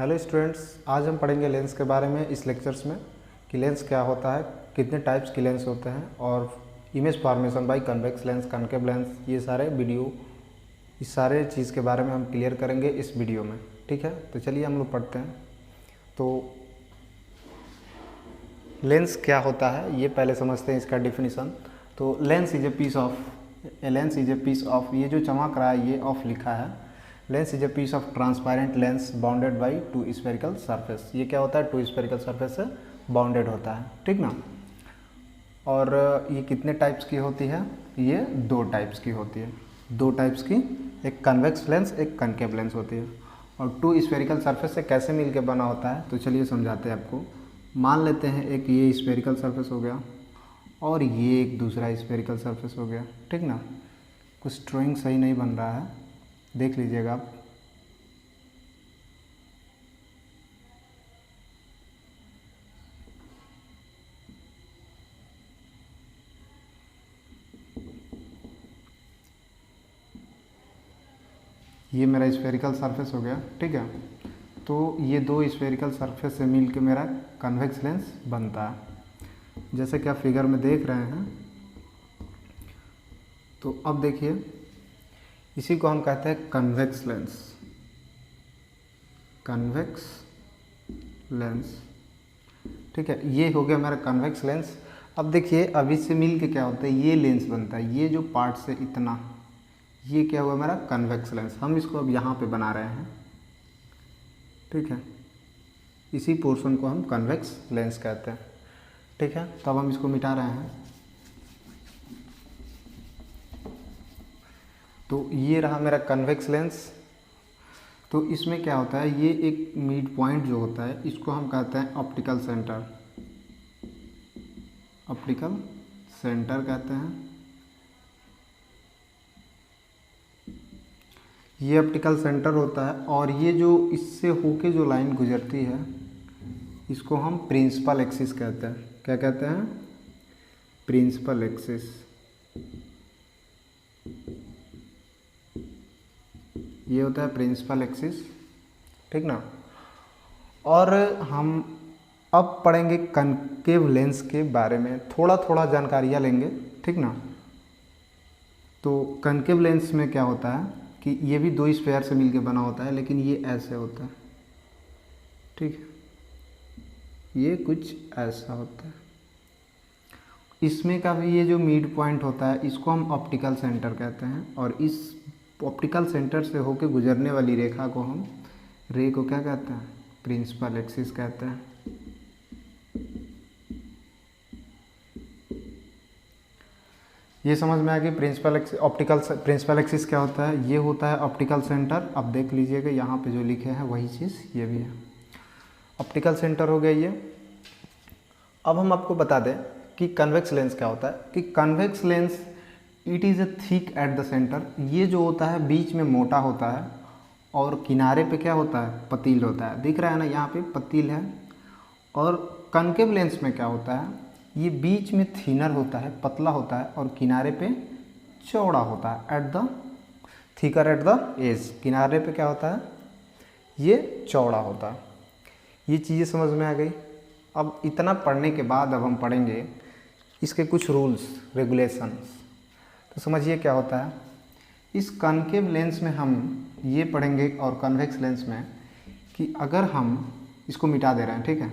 Hello students, आज हम पढ़ेंगे लेंस के बारे में इस लेक्चर्स में कि लेंस क्या होता है, कितने टाइप्स की लेंस होते हैं और image formation by convex lens, concave lens, ये सारे वीडियो इस सारे चीज़ के बारे में हम क्लियर करेंगे इस वीडियो में। ठीक है, तो चलिए हम लोग पढ़ते हैं। तो लेंस क्या होता है ये पहले समझते हैं, इसका डिफिनीसन। तो lens is a piece of, ये जो चमक रहा है ये ऑफ लिखा है। Lens is a piece of transparent lens bounded by two spherical surface. ये क्या होता है, टू स्फेरिकल सरफेस से बाउंडेड होता है, ठीक ना। और ये कितने टाइप्स की होती है, ये दो टाइप्स की होती है, दो टाइप्स की, एक कन्वेक्स लेंस एक कनकेव लेंस होती है। और टू स्फेरिकल सरफेस से कैसे मिल के बना होता है, तो चलिए समझाते हैं आपको। मान लेते हैं एक ये स्फेरिकल सरफेस हो गया और ये एक दूसरा स्फेरिकल सरफेस हो गया, ठीक ना। कुछ ड्राइंग सही नहीं बन रहा है, देख लीजिएगा आप। ये मेरा स्फेरिकल सरफेस हो गया, ठीक है। तो ये दो स्फेरिकल सरफेस से मिल के मेरा कन्वेक्स लेंस बनता है, जैसे कि आप फिगर में देख रहे हैं। तो अब देखिए, इसी को हम कहते हैं कन्वेक्स लेंस, कन्वेक्स लेंस, ठीक है। ये हो गया मेरा कन्वेक्स लेंस। अब देखिए, अब इससे मिल के क्या होता है, ये लेंस बनता है। ये जो पार्ट से इतना, ये क्या हुआ मेरा कन्वेक्स लेंस। हम इसको अब यहाँ पे बना रहे हैं, ठीक है। इसी पोर्शन को हम कन्वेक्स लेंस कहते हैं, ठीक है। तो अब हम इसको मिटा रहे हैं। तो ये रहा मेरा कन्वेक्स लेंस। तो इसमें क्या होता है, ये एक मिड पॉइंट जो होता है इसको हम कहते हैं ऑप्टिकल सेंटर, ऑप्टिकल सेंटर कहते हैं। ये ऑप्टिकल सेंटर होता है और ये जो इससे होके जो लाइन गुजरती है इसको हम प्रिंसिपल एक्सिस कहते हैं। क्या कहते हैं, प्रिंसिपल एक्सिस। ये होता है प्रिंसिपल एक्सिस, ठीक ना। और हम अब पढ़ेंगे कनकेव लेंस के बारे में, थोड़ा थोड़ा जानकारियाँ लेंगे, ठीक ना। तो कनकेव लेंस में क्या होता है कि ये भी दो स्फेयर से मिलके बना होता है, लेकिन ये ऐसे होता है, ठीक है। ये कुछ ऐसा होता है। इसमें का भी ये जो मिड पॉइंट होता है इसको हम ऑप्टिकल सेंटर कहते हैं। और इस ऑप्टिकल सेंटर से होके गुजरने वाली रेखा को हम, रे को क्या कहते हैं, प्रिंसिपल एक्सिस कहते हैं। ये समझ में आ गई प्रिंसिपल एक्सिस क्या होता है। ये होता है ऑप्टिकल सेंटर। अब देख लीजिएगा यहाँ पे जो लिखे हैं वही चीज़ ये भी है, ऑप्टिकल सेंटर हो गया ये। अब हम आपको बता दें कि कन्वेक्स लेंस क्या होता है। कि convex lens it is a thick at the centre. ये जो होता है बीच में मोटा होता है और किनारे पे क्या होता है, पतील होता है। दिख रहा है ना, यहाँ पे पतील है। और कनकेव लेंस में क्या होता है, ये बीच में थिनर होता है, पतला होता है और किनारे पे चौड़ा होता है। At the thicker at the edge, किनारे पे क्या होता है, ये चौड़ा होता है। ये चीज़ें समझ में आ गई। अब इतना पढ़ने के बाद अब हम पढ़ेंगे इसके कुछ रूल्स रेगुलेशंस। तो समझिए क्या होता है। इस कनकेव लेंस में हम ये पढ़ेंगे और कन्वेक्स लेंस में कि अगर हम इसको मिटा दे रहे हैं, ठीक है।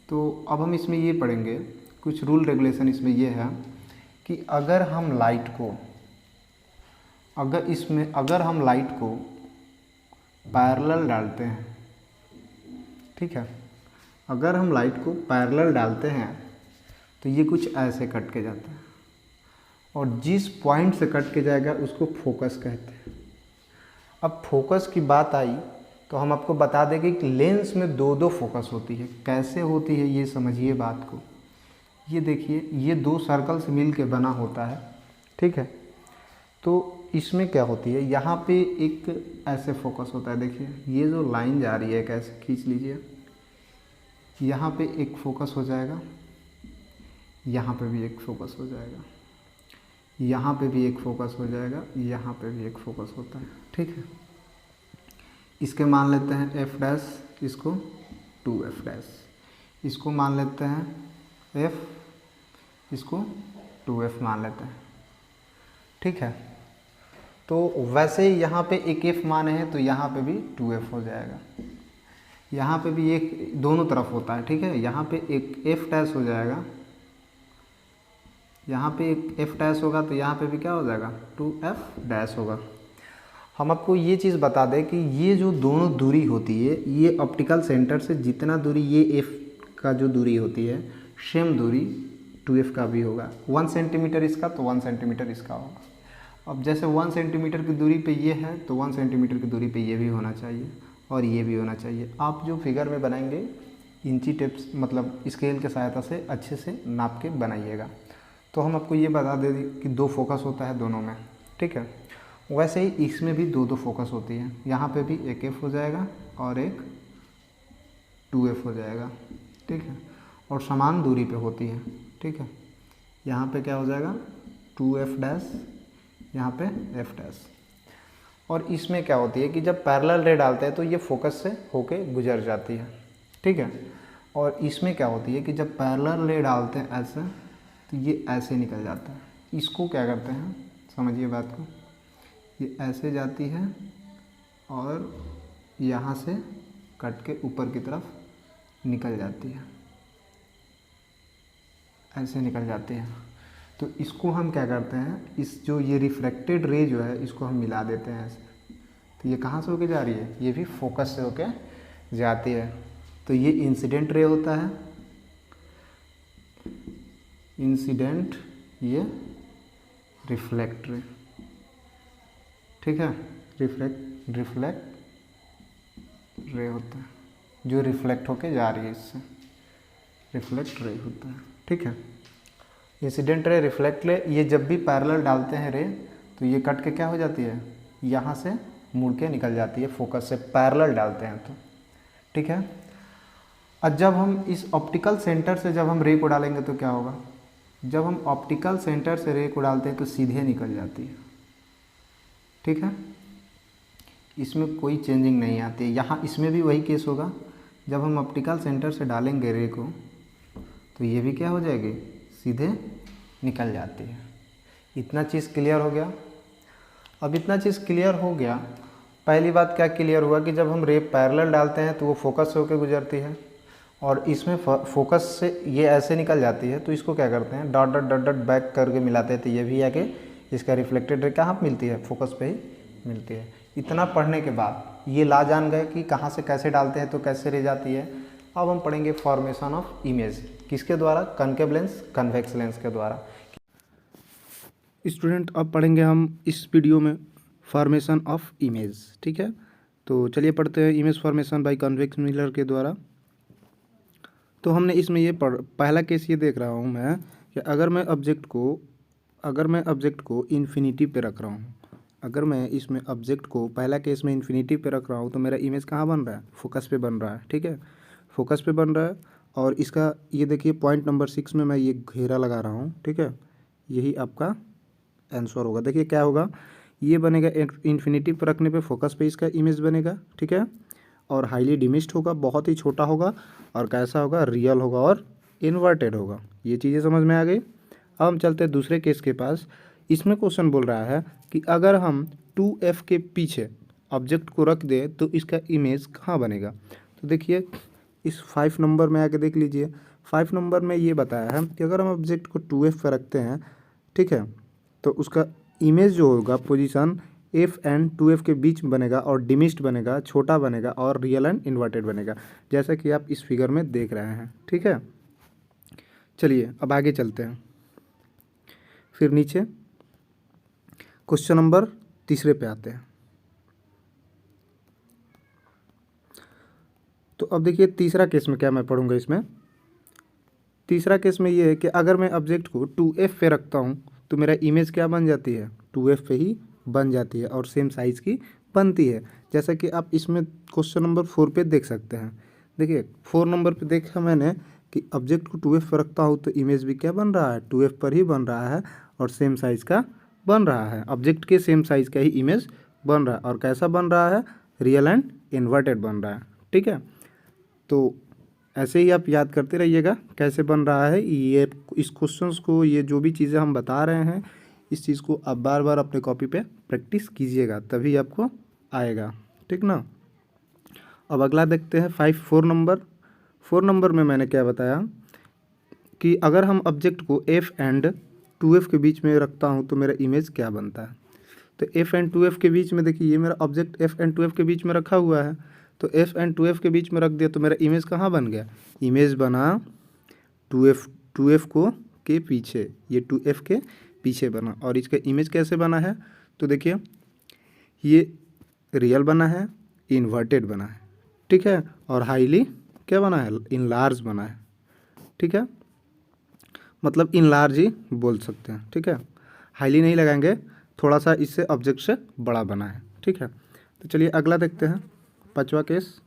तो अब हम इसमें ये पढ़ेंगे कुछ रूल रेगुलेशन। इसमें ये है कि अगर हम लाइट को, अगर हम लाइट को पैरेलल डालते हैं, ठीक है, अगर हम लाइट को पैरेलल डालते हैं तो ये कुछ ऐसे कट के जाता है और जिस पॉइंट से कट के जाएगा उसको फोकस कहते हैं। अब फोकस की बात आई तो हम आपको बता देंगे कि लेंस में दो दो फोकस होती है। कैसे होती है ये समझिए बात को। ये देखिए, ये दो सर्कल से मिल के बना होता है, ठीक है। तो इसमें क्या होती है, यहाँ पे एक ऐसे फोकस होता है। देखिए ये जो लाइन जा रही है कैसे खींच लीजिए, यहाँ पे एक फोकस हो जाएगा, यहाँ पे भी एक फोकस हो जाएगा, यहाँ पे भी एक फोकस हो जाएगा, यहाँ पे भी एक फोकस होता है, ठीक है। इसके मान लेते हैं एफ डैश, इसको 2f डैश, इसको मान लेते हैं f, इसको 2f मान लेते हैं। ठीक है, तो वैसे ही यहाँ पे एक f माने हैं तो यहाँ पे भी 2f हो जाएगा। यहाँ पे भी एक दोनों तरफ होता है। ठीक है, यहाँ पे एक f डैश हो जाएगा, यहाँ पे एक f डैश होगा तो यहाँ पे भी क्या हो जाएगा 2f डैश होगा। हम आपको ये चीज़ बता दें कि ये जो दोनों दूरी होती है, ये ऑप्टिकल सेंटर से जितना दूरी ये f का जो दूरी होती है, सेम दूरी 2f का भी होगा। 1 सेंटीमीटर इसका तो 1 सेंटीमीटर इसका होगा। अब जैसे 1 सेंटीमीटर की दूरी पे ये है तो 1 सेंटीमीटर की दूरी पे ये भी होना चाहिए और ये भी होना चाहिए। आप जो फिगर में बनाएंगे इंची टेप्स मतलब स्केल के सहायता से अच्छे से नाप के बनाइएगा। तो हम आपको ये बता दें कि 2 फोकस होता है दोनों में। ठीक है, वैसे ही इसमें भी 2 फोकस होती है। यहाँ पे भी एक f हो जाएगा और एक 2f हो जाएगा। ठीक है, और समान दूरी पे होती है। ठीक है, यहाँ पे क्या हो जाएगा 2f डैश, यहाँ पे f डैश। और इसमें क्या होती है कि जब पैरेलल रे डालते हैं तो ये फोकस से होके गुजर जाती है। ठीक है, और इसमें क्या होती है कि जब पैरेलल रे डालते हैं ऐसे तो ये ऐसे निकल जाता है। इसको क्या करते हैं, समझिए बात को, ये ऐसे जाती है और यहाँ से कट के ऊपर की तरफ निकल जाती है, ऐसे निकल जाती है। तो इसको हम क्या करते हैं, इस जो ये रिफ्लेक्टेड रे जो है इसको हम मिला देते हैं ऐसे। तो ये कहाँ से होके जा रही है, ये भी फोकस से होके जाती है। तो ये इंसिडेंट रे होता है, इंसिडेंट, ये रिफ्लेक्ट रे। ठीक है, रिफ्लेक्ट रे होता है, जो रिफ्लेक्ट होके जा रही है, इससे रिफ्लेक्ट रे होता है। ठीक है, इंसिडेंट रे, रिफ्लेक्ट रे, ये जब भी पैरेलल डालते हैं रे तो ये कट के क्या हो जाती है, यहाँ से मुड़ के निकल जाती है फोकस से, पैरेलल डालते हैं तो। ठीक है, और जब हम इस ऑप्टिकल सेंटर से जब हम रे को डालेंगे तो क्या होगा, जब हम ऑप्टिकल सेंटर से रे को डालते हैं तो सीधे निकल जाती है। ठीक है, इसमें कोई चेंजिंग नहीं आती है। यहाँ इसमें भी वही केस होगा, जब हम ऑप्टिकल सेंटर से डालेंगे रे को तो ये भी क्या हो जाएगी, सीधे निकल जाती है। इतना चीज़ क्लियर हो गया। अब इतना चीज़ क्लियर हो गया, पहली बात क्या क्लियर हुआ कि जब हम रे पैरेलल डालते हैं तो वो फोकस से होकर गुजरती है और इसमें फोकस से ये ऐसे निकल जाती है। तो इसको क्या करते हैं, dot dot dot dot back करके मिलाते हैं। तो ये भी आके इसका रिफ्लेक्टेड रे कहाँ मिलती है, फोकस पे ही मिलती है। इतना पढ़ने के बाद ये ला जान गए कि कहाँ से कैसे डालते हैं तो कैसे रे जाती है। अब हम पढ़ेंगे फॉर्मेशन ऑफ इमेज, किसके द्वारा, कनकेव लेंस, कन्वेक्स लेंस के द्वारा। स्टूडेंट अब पढ़ेंगे हम इस वीडियो में फॉर्मेशन ऑफ इमेज। ठीक है, तो चलिए पढ़ते हैं image formation by convex mirror के द्वारा। तो हमने इसमें ये पहला केस ये देख रहा हूँ मैं कि अगर मैं ऑब्जेक्ट को इन्फिनिटी पे रख रहा हूँ, अगर मैं इसमें ऑब्जेक्ट को पहला केस में इन्फिनिटी पे रख रहा हूँ तो मेरा इमेज कहाँ बन रहा है, फोकस पे बन रहा है। ठीक है, फोकस पे बन रहा है और इसका ये देखिए पॉइंट नंबर 6 में मैं ये घेरा लगा रहा हूँ। ठीक है, यही आपका आंसर होगा। देखिए क्या होगा, ये बनेगा इन्फिनिटी पर रखने पे फोकस पे इसका इमेज बनेगा। ठीक है, और हाईली डिमिस्ड होगा, बहुत ही छोटा होगा और कैसा होगा, रियल होगा और इन्वर्टेड होगा। ये चीज़ें समझ में आ गई। अब हम चलते हैं दूसरे केस के पास। इसमें क्वेश्चन बोल रहा है कि अगर हम 2f के पीछे ऑब्जेक्ट को रख दें तो इसका इमेज कहाँ बनेगा। तो देखिए इस 5 नंबर में आके देख लीजिए। 5 नंबर में ये बताया है कि अगर हम ऑब्जेक्ट को 2f पर रखते हैं, ठीक है, तो उसका इमेज जो होगा पोजीशन f एंड 2f के बीच बनेगा और डिमिस्ड बनेगा, छोटा बनेगा और रियल एंड इन्वर्टेड बनेगा, जैसा कि आप इस फिगर में देख रहे हैं। ठीक है, चलिए अब आगे चलते हैं। फिर नीचे क्वेश्चन नंबर 3 पे आते हैं। तो अब देखिए तीसरा केस में क्या मैं पढ़ूंगा। इसमें तीसरा केस में ये है कि अगर मैं ऑब्जेक्ट को 2f पे रखता हूँ तो मेरा इमेज क्या बन जाती है, 2f पे ही बन जाती है और सेम साइज़ की बनती है, जैसा कि आप इसमें क्वेश्चन नंबर 4 पे देख सकते हैं। देखिए 4 नंबर पे देखा मैंने कि ऑब्जेक्ट को 2f पर रखता हूँ तो इमेज भी क्या बन रहा है, 2f पर ही बन रहा है और सेम साइज़ का बन रहा है। ऑब्जेक्ट के सेम साइज़ का ही इमेज बन रहा है और कैसा बन रहा है, रियल एंड इन्वर्टेड बन रहा है। ठीक है, तो ऐसे ही आप याद करते रहिएगा कैसे बन रहा है ये, इस क्वेश्चंस को, ये जो भी चीज़ें हम बता रहे हैं इस चीज़ को आप बार बार अपने कॉपी पे प्रैक्टिस कीजिएगा, तभी आपको आएगा। ठीक ना। अब अगला देखते हैं 4 नंबर में मैंने क्या बताया कि अगर हम ऑब्जेक्ट को f एंड 2f के बीच में रखता हूँ तो मेरा इमेज क्या बनता है। तो f एंड 2f के बीच में देखिए, ये मेरा ऑब्जेक्ट f एंड 2f के बीच में रखा हुआ है, तो f एंड 2f के बीच में रख दिया तो मेरा इमेज कहाँ बन गया, इमेज बना 2f को के पीछे, ये 2f के पीछे बना। और इसका इमेज कैसे बना है, तो देखिए ये रियल बना है, इन्वर्टेड बना है। ठीक है, और हाईली क्या बना है, इनलार्ज बना है। ठीक है, मतलब इनलार्ज ही बोल सकते हैं। ठीक है, हाईली नहीं लगाएंगे, थोड़ा सा इससे ऑब्जेक्ट से बड़ा बना है। ठीक है, तो चलिए अगला देखते हैं 5वां केस।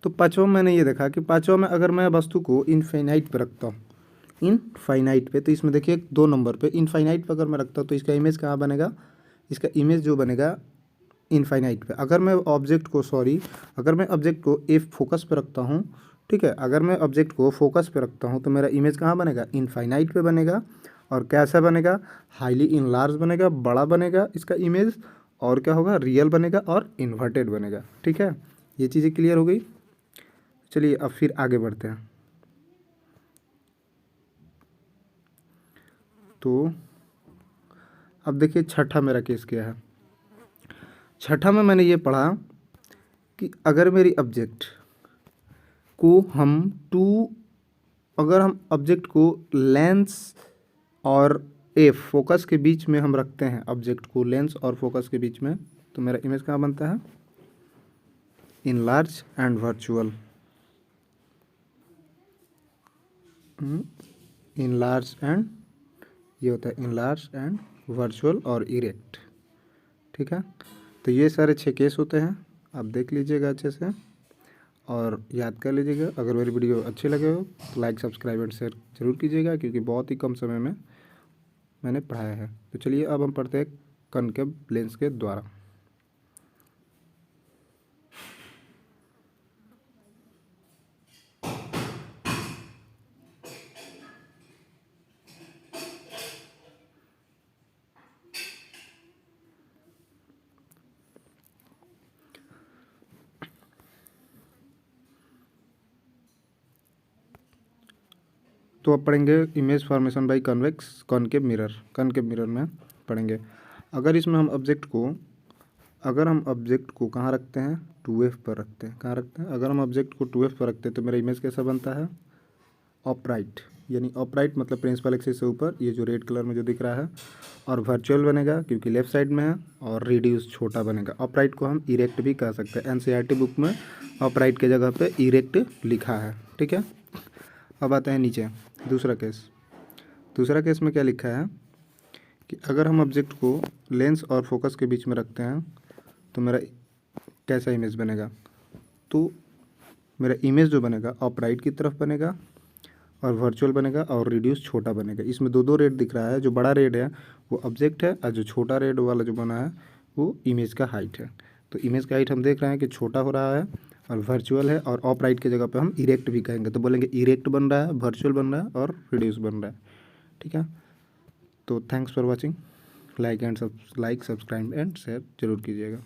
तो 5वां मैंने ये देखा कि 5वां में अगर मैं वस्तु को इनफाइनाइट पे रखता हूँ, इनफाइनाइट पे, तो इसमें देखिए 2 नंबर पे इनफाइनाइट पे अगर मैं रखता हूँ तो इसका इमेज कहाँ बनेगा, इसका इमेज जो बनेगा इनफाइनाइट पे। अगर मैं ऑब्जेक्ट को एफ फोकस पे रखता हूँ, ठीक है, अगर मैं ऑब्जेक्ट को फोकस पे रखता हूँ तो मेरा इमेज कहाँ बनेगा, इनफाइनाइट पे बनेगा। और कैसा बनेगा, हाईली इनलार्ज बनेगा, बड़ा बनेगा इसका इमेज, और क्या होगा, रियल बनेगा और इन्वर्टेड बनेगा। ठीक है, ये चीज़ें क्लियर हो गई। चलिए अब फिर आगे बढ़ते हैं। तो अब देखिए छठा मेरा केस क्या है। छठा में मैंने ये पढ़ा कि अगर मेरी ऑब्जेक्ट को अगर हम ऑब्जेक्ट को लेंस और एफ फोकस के बीच में हम रखते हैं, ऑब्जेक्ट को लेंस और फोकस के बीच में, तो मेरा इमेज कहाँ बनता है, enlarge and virtual. Enlarge and, ये होता है इनलार्ज एंड वर्चुअल और इरेक्ट। ठीक है, तो ये सारे 6 केस होते हैं, आप देख लीजिएगा अच्छे से और याद कर लीजिएगा। अगर मेरी वीडियो अच्छी लगे हो तो लाइक, सब्सक्राइब एंड शेयर जरूर कीजिएगा, क्योंकि बहुत ही कम समय में मैंने पढ़ाया है। तो चलिए अब हम पढ़ते हैं कॉनकेव लेंस के द्वारा। तो अब पढ़ेंगे image formation by convex concave mirror. Concave mirror में पढ़ेंगे अगर इसमें हम ऑब्जेक्ट को कहाँ रखते हैं, 2f पर रखते हैं। कहाँ रखते हैं, अगर हम ऑब्जेक्ट को 2f पर रखते हैं तो मेरा इमेज कैसा बनता है, ऑपराइट, यानी ऑपराइट मतलब प्रिंसिपल एक्सिस से ऊपर, ये जो रेड कलर में जो दिख रहा है। और वर्चुअल बनेगा क्योंकि लेफ्ट साइड में है, और रिड्यूस छोटा बनेगा। ऑपराइट को हम इरेक्ट भी कह सकते हैं, एनसीईआरटी बुक में ऑपराइट के जगह पे इरेक्ट लिखा है। ठीक है, अब आते हैं नीचे दूसरा केस में क्या लिखा है कि अगर हम ऑब्जेक्ट को लेंस और फोकस के बीच में रखते हैं तो मेरा कैसा इमेज बनेगा, तो मेरा इमेज जो बनेगा ऑपराइट की तरफ बनेगा और वर्चुअल बनेगा और रिड्यूस छोटा बनेगा। इसमें दो रेड दिख रहा है, जो बड़ा रेड है वो ऑब्जेक्ट है और जो छोटा रेड वाला जो बना है वो इमेज का हाइट है। तो इमेज का हाइट हम देख रहे हैं कि छोटा हो रहा है और वर्चुअल है, और ऑपराइट की जगह पे हम इरेक्ट भी कहेंगे, तो बोलेंगे इरेक्ट बन रहा है, वर्चुअल बन रहा है और रिड्यूस बन रहा है। ठीक है, तो thanks for watching. Like subscribe and share जरूर कीजिएगा।